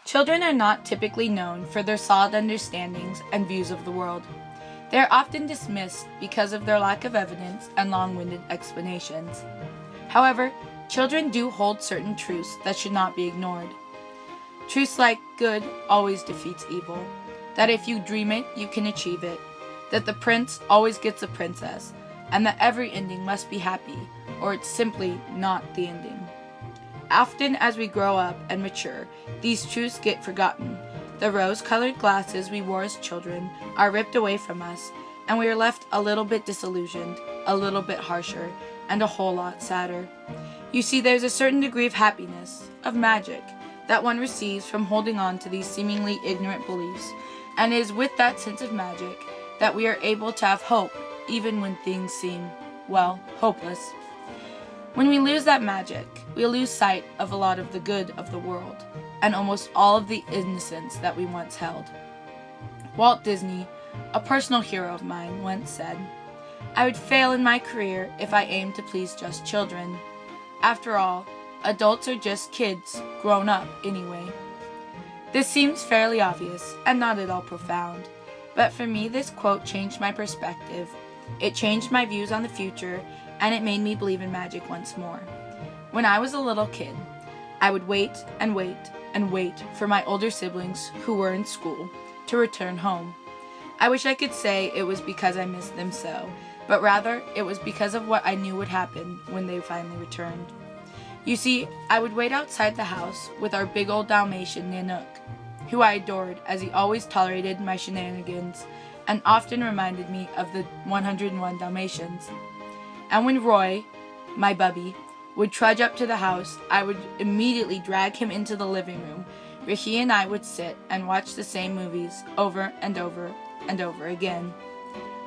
Children are not typically known for their solid understandings and views of the world. They are often dismissed because of their lack of evidence and long-winded explanations. However, children do hold certain truths that should not be ignored. Truths like good always defeats evil, that if you dream it, you can achieve it, that the prince always gets a princess, and that every ending must be happy, or it's simply not the ending. Often as we grow up and mature, these truths get forgotten. The rose-colored glasses we wore as children are ripped away from us, and we are left a little bit disillusioned, a little bit harsher, and a whole lot sadder. You see, there's a certain degree of happiness, of magic, that one receives from holding on to these seemingly ignorant beliefs, and it is with that sense of magic that we are able to have hope even when things seem, well, hopeless. When we lose that magic, we lose sight of a lot of the good of the world, and almost all of the innocence that we once held. Walt Disney, a personal hero of mine, once said, "I would fail in my career if I aimed to please just children. After all, adults are just kids, grown up anyway." This seems fairly obvious, and not at all profound, but for me this quote changed my perspective. It changed my views on the future, and it made me believe in magic once more. When I was a little kid, I would wait and wait and wait for my older siblings, who were in school, to return home. I wish I could say it was because I missed them so, but rather it was because of what I knew would happen when they finally returned. You see, I would wait outside the house with our big old Dalmatian Nanook, who I adored as he always tolerated my shenanigans and often reminded me of the 101 Dalmatians. And when Roy, my bubby, would trudge up to the house, I would immediately drag him into the living room, where he and I would sit and watch the same movies over and over and over again.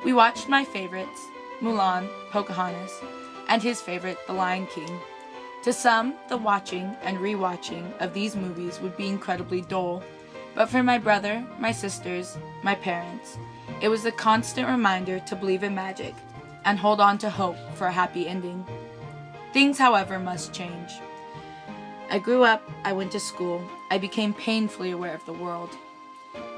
We watched my favorites, Mulan, Pocahontas, and his favorite, The Lion King. To some, the watching and rewatching of these movies would be incredibly dull, but for my brother, my sisters, my parents, it was a constant reminder to believe in magic and hold on to hope for a happy ending. Things, however, must change. I grew up, I went to school, I became painfully aware of the world.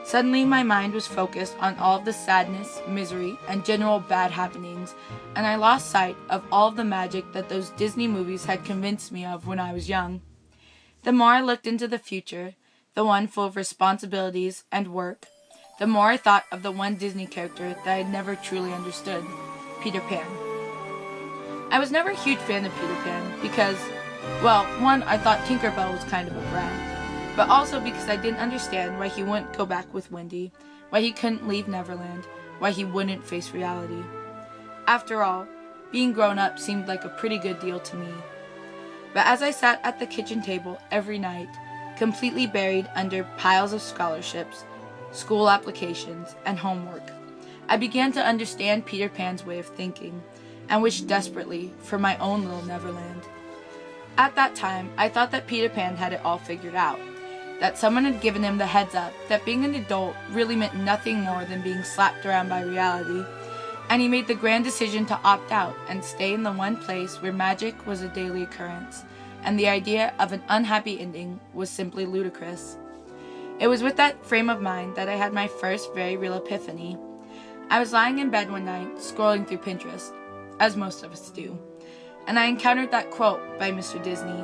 Suddenly my mind was focused on all of the sadness, misery, and general bad happenings, and I lost sight of all of the magic that those Disney movies had convinced me of when I was young. The more I looked into the future, the one full of responsibilities and work, the more I thought of the one Disney character that I had never truly understood, Peter Pan. I was never a huge fan of Peter Pan because, well, one, I thought Tinkerbell was kind of a brat, but also because I didn't understand why he wouldn't go back with Wendy, why he couldn't leave Neverland, why he wouldn't face reality. After all, being grown up seemed like a pretty good deal to me. But as I sat at the kitchen table every night, completely buried under piles of scholarships, school applications, and homework, I began to understand Peter Pan's way of thinking, and wished desperately for my own little Neverland. At that time, I thought that Peter Pan had it all figured out, that someone had given him the heads up that being an adult really meant nothing more than being slapped around by reality, and he made the grand decision to opt out and stay in the one place where magic was a daily occurrence, and the idea of an unhappy ending was simply ludicrous. It was with that frame of mind that I had my first very real epiphany. I was lying in bed one night, scrolling through Pinterest, as most of us do, and I encountered that quote by Mr. Disney.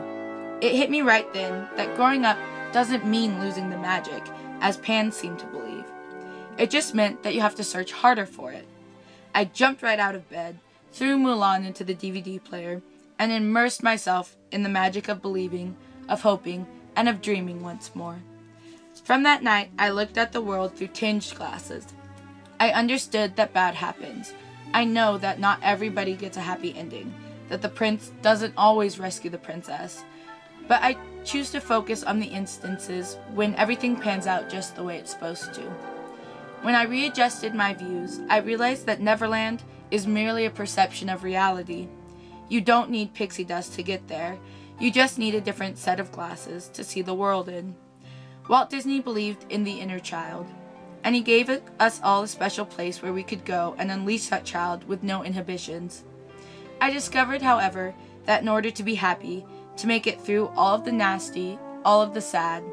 It hit me right then that growing up doesn't mean losing the magic, as Pan seemed to believe. It just meant that you have to search harder for it. I jumped right out of bed, threw Mulan into the DVD player, and immersed myself in the magic of believing, of hoping, and of dreaming once more. From that night, I looked at the world through tinged glasses. I understood that bad happens. I know that not everybody gets a happy ending, that the prince doesn't always rescue the princess, but I choose to focus on the instances when everything pans out just the way it's supposed to. When I readjusted my views, I realized that Neverland is merely a perception of reality. You don't need pixie dust to get there. You just need a different set of glasses to see the world in. Walt Disney believed in the inner child, and he gave us all a special place where we could go and unleash that child with no inhibitions. I discovered, however, that in order to be happy, to make it through all of the nasty, all of the sad,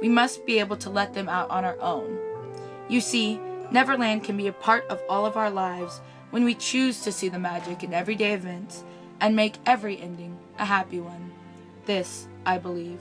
we must be able to let them out on our own. You see, Neverland can be a part of all of our lives when we choose to see the magic in everyday events and make every ending a happy one. This, I believe.